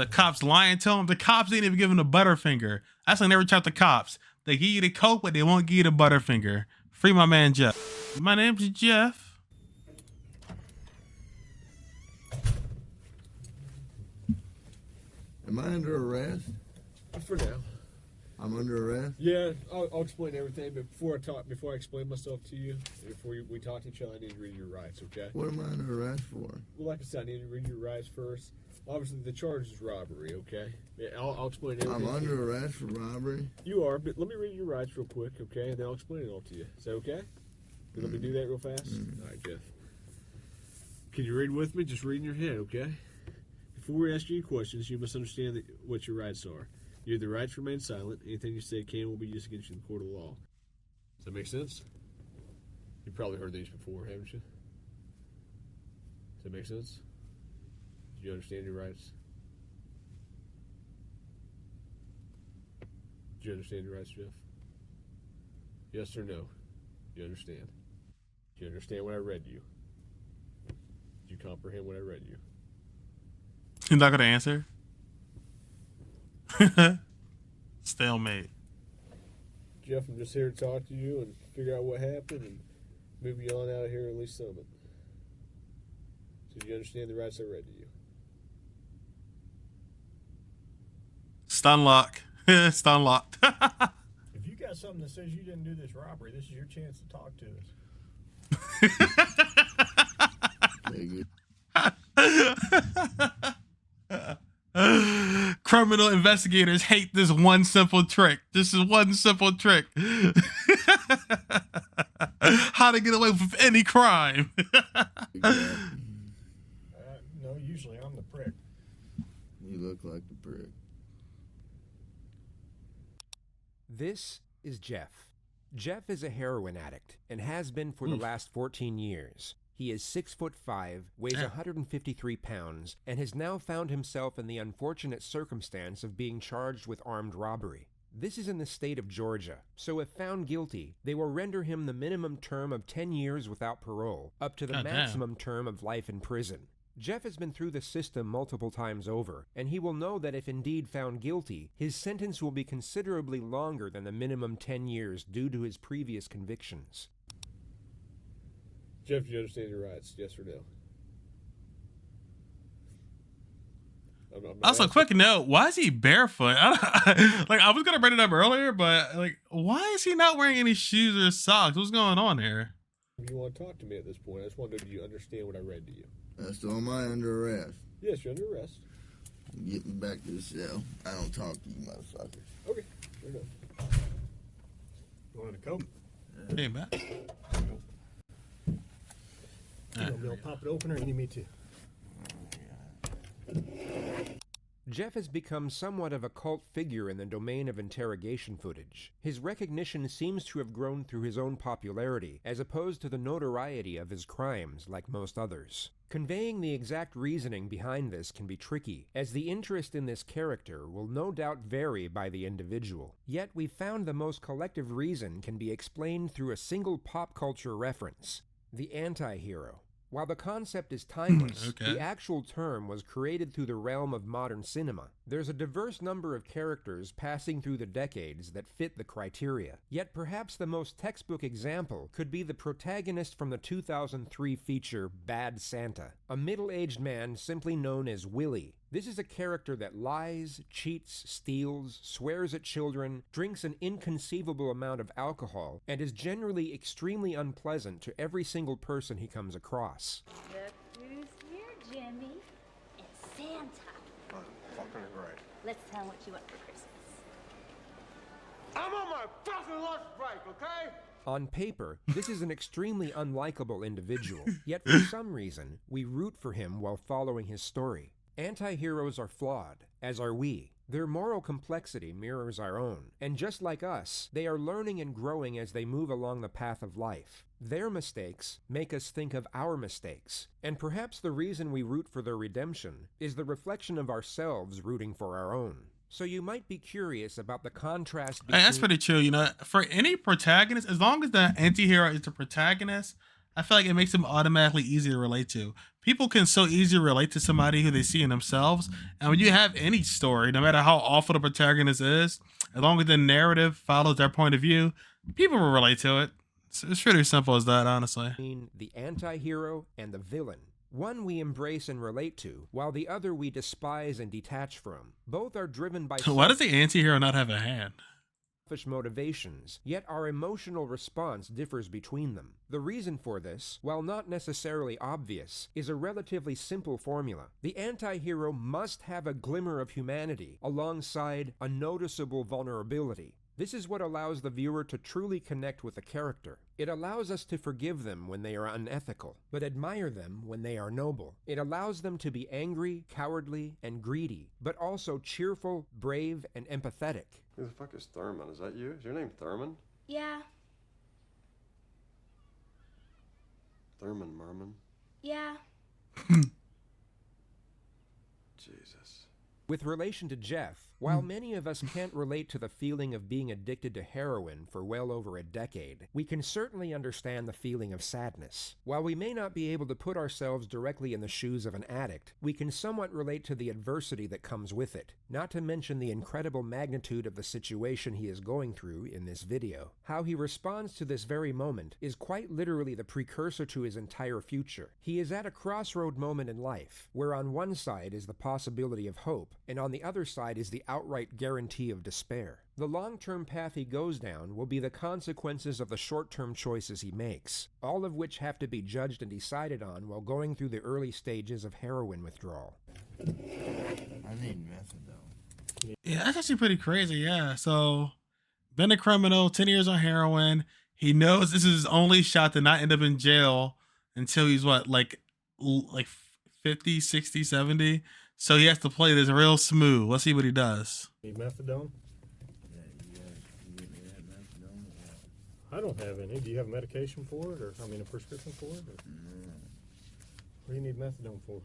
The cops lying to him. The cops ain't even giving a butterfinger. That's why I never trust the cops. They give you the coke, but they won't give you the butterfinger. Free my man Jeff. My name's Jeff. Am I under arrest? For now. I'm under arrest? Yeah, I'll explain everything, but before I explain myself to you, before we talk to each other, I need to read your rights, okay? What am I under arrest for? Well, like I said, I need to read your rights first. Obviously, the charge is robbery, okay? Yeah, I'll explain everything. I'm under arrest for robbery? You are, but let me read your rights real quick, okay? And then I'll explain it all to you. Is that okay? Let me do that real fast? All right, Jeff. Can you read with me? Just read in your head, okay? Before we ask you any questions, you must understand what your rights are. You have the right to remain silent. Anything you say can will be used against you in the court of law. Does that make sense? You've probably heard these before, haven't you? Does that make sense? Do you understand your rights? Do you understand your rights, Jeff? Yes or no? You understand? Do you understand what I read you? Do you comprehend what I read you? You're not gonna answer? Stalemate. Jeff, I'm just here to talk to you and figure out what happened and move you on out of here, at least some of it. So do you understand the rights I read to you? Stun lock. Stun locked. If you got something that says you didn't do this robbery, this is your chance to talk to us. Criminal investigators hate this one simple trick. This is one simple trick. How to get away with any crime. No, usually I'm the prick. You look like the prick. This is Jeff. Jeff is a heroin addict and has been for the last 14 years. He is 6'5", weighs 153 pounds, and has now found himself in the unfortunate circumstance of being charged with armed robbery. This is in the state of Georgia, so if found guilty, they will render him the minimum term of 10 years without parole, up to the maximum term of life in prison. Jeff has been through the system multiple times over, and he will know that if indeed found guilty, his sentence will be considerably longer than the minimum 10 years due to his previous convictions. Jeff, do you understand your rights? Yes or no? Also, quick note: why is he barefoot? I was gonna bring it up earlier, but why is he not wearing any shoes or socks? What's going on here? You want to talk to me at this point? I just want to know, do you understand what I read to you? So am I under arrest? Yes, you're under arrest. Get me back to the cell. I don't talk to you motherfuckers. Okay, fair enough. You want a Coke? Hey, man. You want me to pop it open or you need me to? Jeff has become somewhat of a cult figure in the domain of interrogation footage. His recognition seems to have grown through his own popularity, as opposed to the notoriety of his crimes, like most others. Conveying the exact reasoning behind this can be tricky, as the interest in this character will no doubt vary by the individual. Yet we've found the most collective reason can be explained through a single pop culture reference: the anti-hero. While the concept is timeless, the actual term was created through the realm of modern cinema. There's a diverse number of characters passing through the decades that fit the criteria. Yet perhaps the most textbook example could be the protagonist from the 2003 feature Bad Santa, a middle-aged man simply known as Willie. This is a character that lies, cheats, steals, swears at children, drinks an inconceivable amount of alcohol, and is generally extremely unpleasant to every single person he comes across. Look who's here, Jimmy. It's Santa. Oh, fucking right. Let's tell him what you want for Christmas. I'm on my fucking lunch break, okay? On paper, this is an extremely unlikable individual, yet for some reason, we root for him while following his story. Anti-heroes are flawed, as are we. Their moral complexity mirrors our own, and just like us, they are learning and growing as they move along the path of life. Their mistakes make us think of our mistakes, and perhaps the reason we root for their redemption is the reflection of ourselves rooting for our own. So you might be curious about the contrast between... That's pretty chill, you know. For any protagonist, as long as the anti-hero is the protagonist, I feel like it makes them automatically easy to relate to. People can so easily relate to somebody who they see in themselves. And when you have any story, no matter how awful the protagonist is, as long as the narrative follows their point of view, people will relate to it. It's really simple as that, honestly. The anti-hero and the villain. One we embrace and relate to, while the other we despise and detach from. Both are driven by Why does the anti-hero not have a hand? selfish motivations, yet our emotional response differs between them. The reason for this, while not necessarily obvious, is a relatively simple formula. The anti-hero must have a glimmer of humanity alongside a noticeable vulnerability. This is what allows the viewer to truly connect with the character. It allows us to forgive them when they are unethical, but admire them when they are noble. It allows them to be angry, cowardly, and greedy, but also cheerful, brave, and empathetic. Who the fuck is Thurman? Is that you? Is your name Thurman? Yeah, Thurman Merman? yeah. Jesus. With relation to Jeff, while many of us can't relate to the feeling of being addicted to heroin for well over a decade, we can certainly understand the feeling of sadness. While we may not be able to put ourselves directly in the shoes of an addict, we can somewhat relate to the adversity that comes with it, not to mention the incredible magnitude of the situation he is going through in this video. How he responds to this very moment is quite literally the precursor to his entire future. He is at a crossroad moment in life, where on one side is the possibility of hope, and on the other side is the outright guarantee of despair. The long-term path he goes down will be the consequences of the short-term choices he makes, all of which have to be judged and decided on while going through the early stages of heroin withdrawal. I need methadone. Yeah, that's actually pretty crazy. Yeah. So, been a criminal, 10 years on heroin. He knows this is his only shot to not end up in jail until he's what, like 50, 60, 70. So he has to play this real smooth. Let's see what he does. Need methadone? Yeah, you guys can get me that methadone or what? I don't have any. Do you have a medication for it, or a prescription for it? Or No. what do you need methadone for?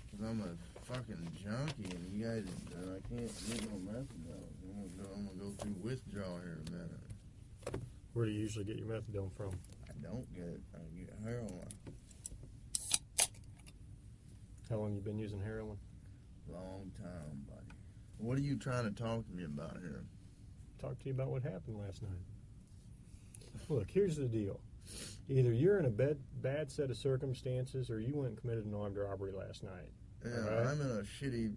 Cause I'm a fucking junkie and you guys, I can't get no methadone. I'm gonna go through withdrawal here in a minute. Where do you usually get your methadone from? I don't get it. I get heroin. How long you been using heroin? Long time, buddy. What are you trying to talk to me about here? Talk to you about what happened last night. Look, here's the deal. Either you're in a bad set of circumstances or you went and committed an armed robbery last night. Yeah, All right. I'm in a shitty,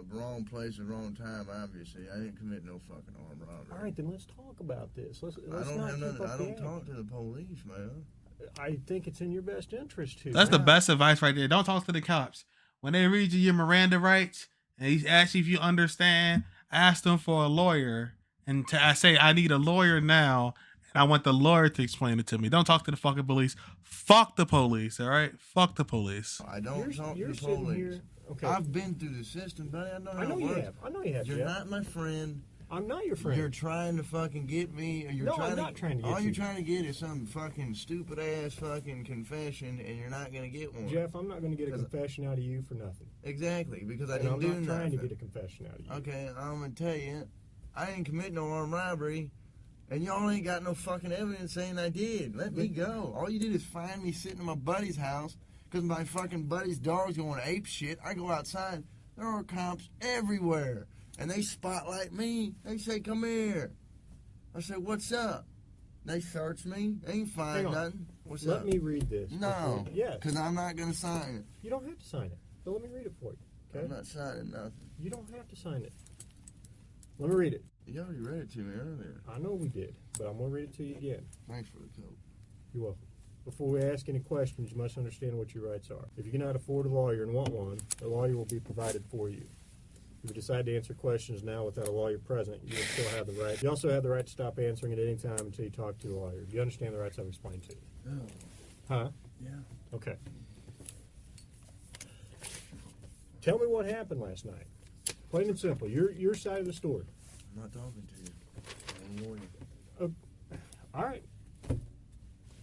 wrong place at wrong time, obviously. I didn't commit no fucking armed robbery. All right, then let's talk about this. Let's I don't not have keep nothing. up I the don't talk act. to the police, man. I think it's in your best interest to. That's the best advice right there. Don't talk to the cops. When they read you your Miranda rights and he asks you if you understand, ask them for a lawyer. And I say, I need a lawyer now. And I want the lawyer to explain it to me. Don't talk to the fucking police. Fuck the police, all right? Fuck the police. I don't talk to You're the sitting police. here. Okay. I've been through the system, buddy. I know how I know it you works. have. I know you have. You're Jeff. not my friend. I'm not your friend. You're trying to fucking get me. Or you're No, trying I'm not trying to get all you. you're trying to get is some fucking stupid ass fucking confession, and you're not gonna get one. Jeff, I'm not going to get a 'Cause- confession out of you for nothing. Exactly, because I And didn't I'm do not trying nothing. to get a confession out of you. Okay, I'm gonna tell you, I didn't commit no armed robbery, and y'all ain't got no fucking evidence saying I did. Let me go. All you did is find me sitting in my buddy's house because my fucking buddy's dog's going ape shit. I go outside, there are cops everywhere, and they spotlight me. They say, "Come here." I say, "What's up?" They search me. They ain't find Hang on. nothing. What's Let up? me read this. No. Yes. Because I'm not gonna sign it. You don't have to sign it. But let me read it for you. Okay? I'm not signing nothing. You don't have to sign it. Let me read it. You already read it to me earlier. I know we did, but I'm going to read it to you again. Thanks for the coat. You're welcome. Before we ask any questions, you must understand what your rights are. If you cannot afford a lawyer and want one, a lawyer will be provided for you. If you decide to answer questions now without a lawyer present, you will still have the right. You also have the right to stop answering at any time until you talk to a lawyer. Do you understand the rights I've explained to you? Oh, Huh? yeah. Okay. Tell me what happened last night. Plain and simple. Your side of the story. I'm not talking to you. I'm a lawyer. All right.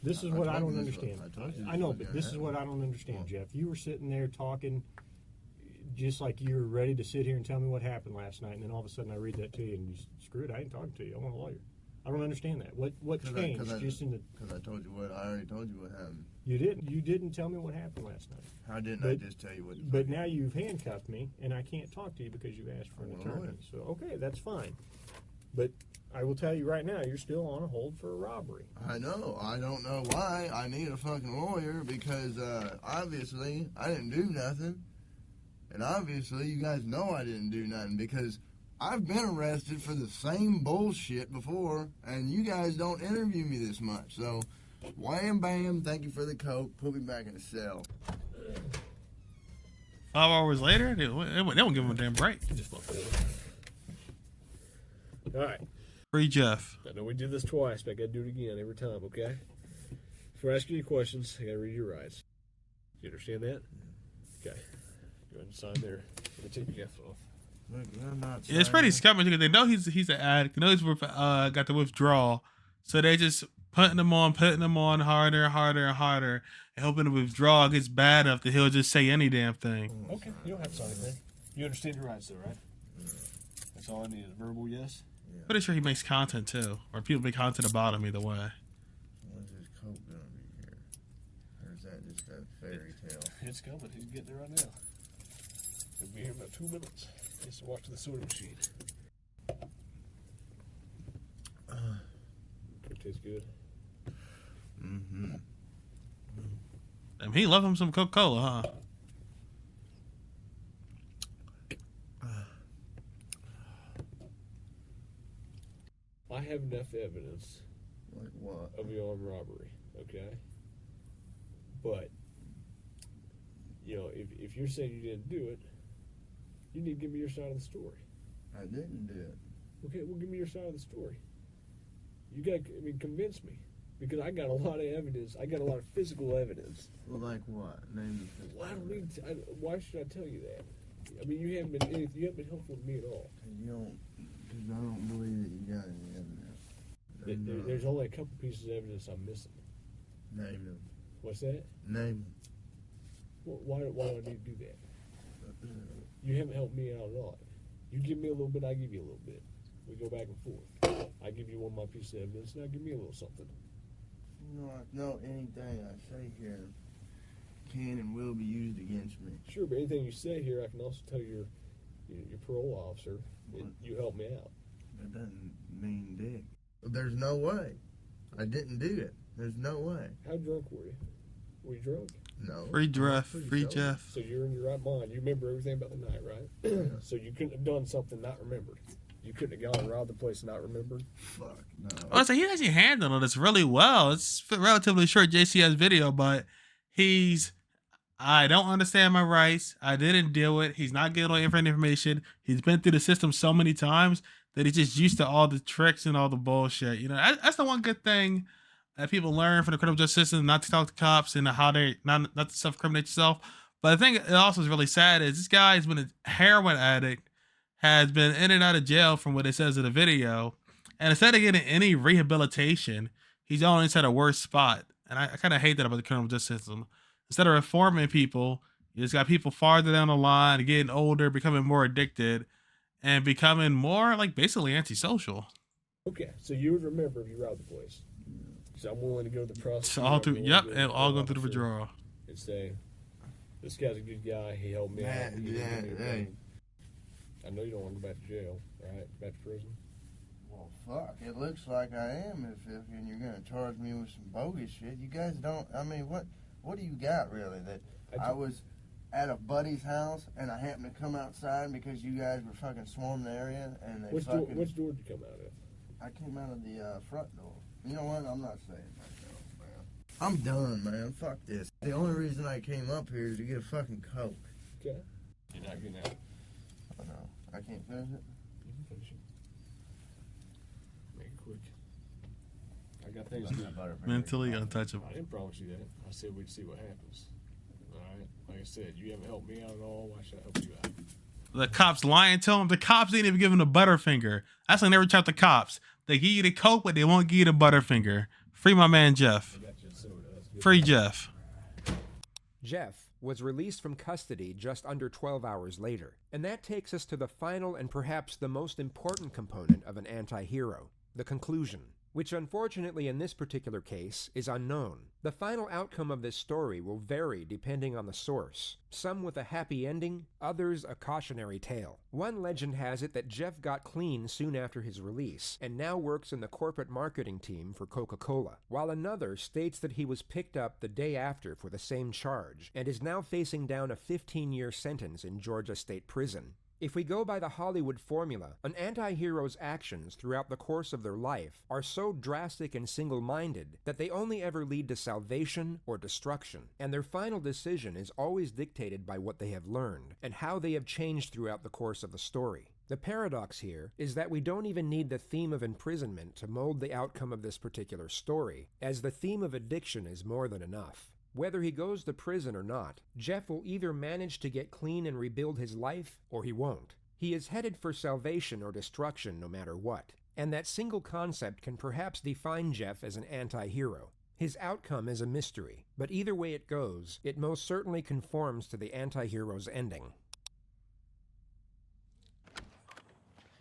This is I what I told don't you this understand. was- I told you I this know, was but gonna this is happen. what I don't understand, What? Jeff. You were sitting there talking just like you were ready to sit here and tell me what happened last night, and then all of a sudden I read that to you and you screw it, I ain't talking to you. I want a lawyer. I don't understand that. What changed? Just in the Because I told you what. I already told you what happened. you didn't tell me what happened last night. How didn't I just tell you what? But now you've handcuffed me, and I can't talk to you because you asked for an I'm a attorney. lawyer. So okay, that's fine. But I will tell you right now, you're still on a hold for a robbery. I know. I don't know why I need a fucking lawyer because obviously I didn't do nothing. And obviously you guys know I didn't do nothing because I've been arrested for the same bullshit before and you guys don't interview me this much. So, wham bam, thank you for the coke, put me back in the cell. 5 hours later, they don't give him a damn break. Just fuck with it. All right. Free Jeff. I know we did this twice, but I gotta do it again every time, okay? Before I ask you any questions, I gotta read your rights. You understand that? Okay. Go ahead and sign there. I'm gonna take your Jeff off. Look, I'm not It's pretty scummy because they know he's an addict. They know he's got the withdrawal, so they just putting him on harder and harder and harder, and hoping the withdrawal gets bad enough that he'll just say any damn thing. Okay, you don't have to sign anything. You understand your rights, though, right? That's all I need. A verbal yes. Pretty sure he makes content too, or people make content about him either way. When's his coke gonna be here? Or is that just a fairy tale? It's coming. He's getting it right now. He'll be here in about 2 minutes. Just watch the soda machine. It tastes good. Mm-hmm. I mean, he love him some Coca-Cola, huh? I have enough evidence Like what? of your armed robbery, okay? But, you know, if you're saying you didn't do it, you need to give me your side of the story. I didn't do it. Okay, well, give me your side of the story. You got, I mean, convince me. Because I got a lot of evidence. I got a lot of physical evidence. Well, like what? Name the Well, I don't need to, why should I tell you that? I mean, you haven't been helpful to me at all. Because I don't believe that you got any evidence. There's only a couple pieces of evidence I'm missing. Name them. What's that? Name Well, why do I need to do that? You haven't helped me out at all. You give me a little bit, I give you a little bit. We go back and forth. I give you one of my pieces of evidence, now give me a little something. No, anything I say here can and will be used against me. Sure, but anything you say here, I can also tell your parole officer that you helped me out. That doesn't mean dick. There's no way. I didn't do it. There's no way. How drunk were you? Were you drunk? No. Free Jeff. Pretty Free sober. Jeff. So you're in your right mind. You remember everything about the night, right? So you couldn't have done something not remembered. You couldn't have gone and robbed the place and not remembered. Fuck no. Honestly, he actually handled this really well. It's a relatively short JCS video, but I don't understand my rights. I didn't do it. He's not getting all information. He's been through the system so many times that he's just used to all the tricks and all the bullshit. You know, that's the one good thing that people learn from the criminal justice system, not to talk to cops and how they not to self-incriminate yourself. But the thing that also is really sad is this guy has been a heroin addict, has been in and out of jail from what it says in the video. And instead of getting any rehabilitation, he's only inside a worse spot. And I kind of hate that about the criminal justice system. Instead of reforming people, you just got people farther down the line, getting older, becoming more addicted, and becoming more like basically antisocial. Okay, so you would remember if you robbed the place. So I'm willing to go to the prosecutor. So all through, and all going through the withdrawal. And say, this guy's a good guy. He helped me out. Hey. I know you don't want to go back to jail, right? Back to prison. Well, fuck. It looks like I am if and you're going to charge me with some bogus shit. You guys don't, I mean, what do you got really? That I was at a buddy's house and I happened to come outside because you guys were fucking swarming the area and they Which door did you come out of? I came out of the front door. You know what? I'm not saying myself, man. I'm done, man. Fuck this. The only reason I came up here is to get a fucking Coke. Okay. You're not getting out. Oh, no. I can't finish it? You can finish it. Make it quick. I got things to do. Mentally untouchable. I didn't promise you that. I said we'd see what happens. Alright? Like I said, you haven't helped me out at all. Why should I help you out? The cops lying to him. The cops didn't even give him the Butterfinger. That's why I never trust the cops. They give you the Coke, but they won't give you the Butterfinger. Free my man Jeff. I got you a soda. That's good. Free Jeff. Jeff was released from custody just under 12 hours later. And that takes us to the final and perhaps the most important component of an anti-hero, the conclusion, which unfortunately in this particular case is unknown. The final outcome of this story will vary depending on the source, some with a happy ending, others a cautionary tale. One legend has it that Jeff got clean soon after his release and now works in the corporate marketing team for Coca-Cola, while another states that he was picked up the day after for the same charge and is now facing down a 15-year sentence in Georgia State Prison. If we go by the Hollywood formula, an anti-hero's actions throughout the course of their life are so drastic and single-minded that they only ever lead to salvation or destruction, and their final decision is always dictated by what they have learned and how they have changed throughout the course of the story. The paradox here is that we don't even need the theme of imprisonment to mold the outcome of this particular story, as the theme of addiction is more than enough. Whether he goes to prison or not, Jeff will either manage to get clean and rebuild his life, or he won't. He is headed for salvation or destruction no matter what, and that single concept can perhaps define Jeff as an anti-hero. His outcome is a mystery, but either way it goes, it most certainly conforms to the anti-hero's ending.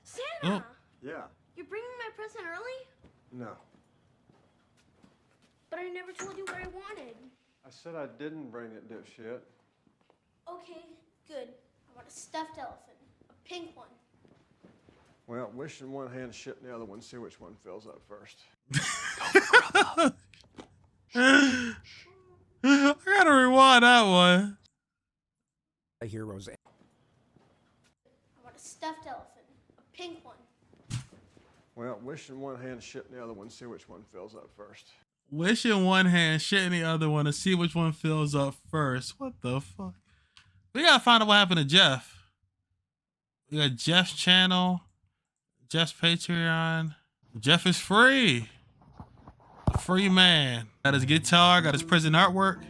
Santa! Yeah. You're bringing my present early? No. But I never told you what I wanted. I said I didn't bring it, dipshit. Okay, good. I want a stuffed elephant. A pink one. Well, wish in one hand, shit in the other one. See which one fills up first. I gotta rewind that one. The hero's I want a stuffed elephant. A pink one. Well, wish in one hand, shit in the other one. See which one fills up first. Wish in one hand, shit in the other one to see which one fills up first. What the fuck? We gotta find out what happened to Jeff. We got Jeff's channel, Jeff's Patreon. Jeff is free. A free man. Got his guitar, got his prison artwork.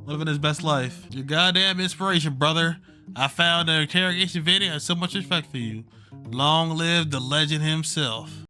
Living his best life. Your goddamn inspiration, brother. I found the interrogation video. I have so much respect for you. Long live the legend himself.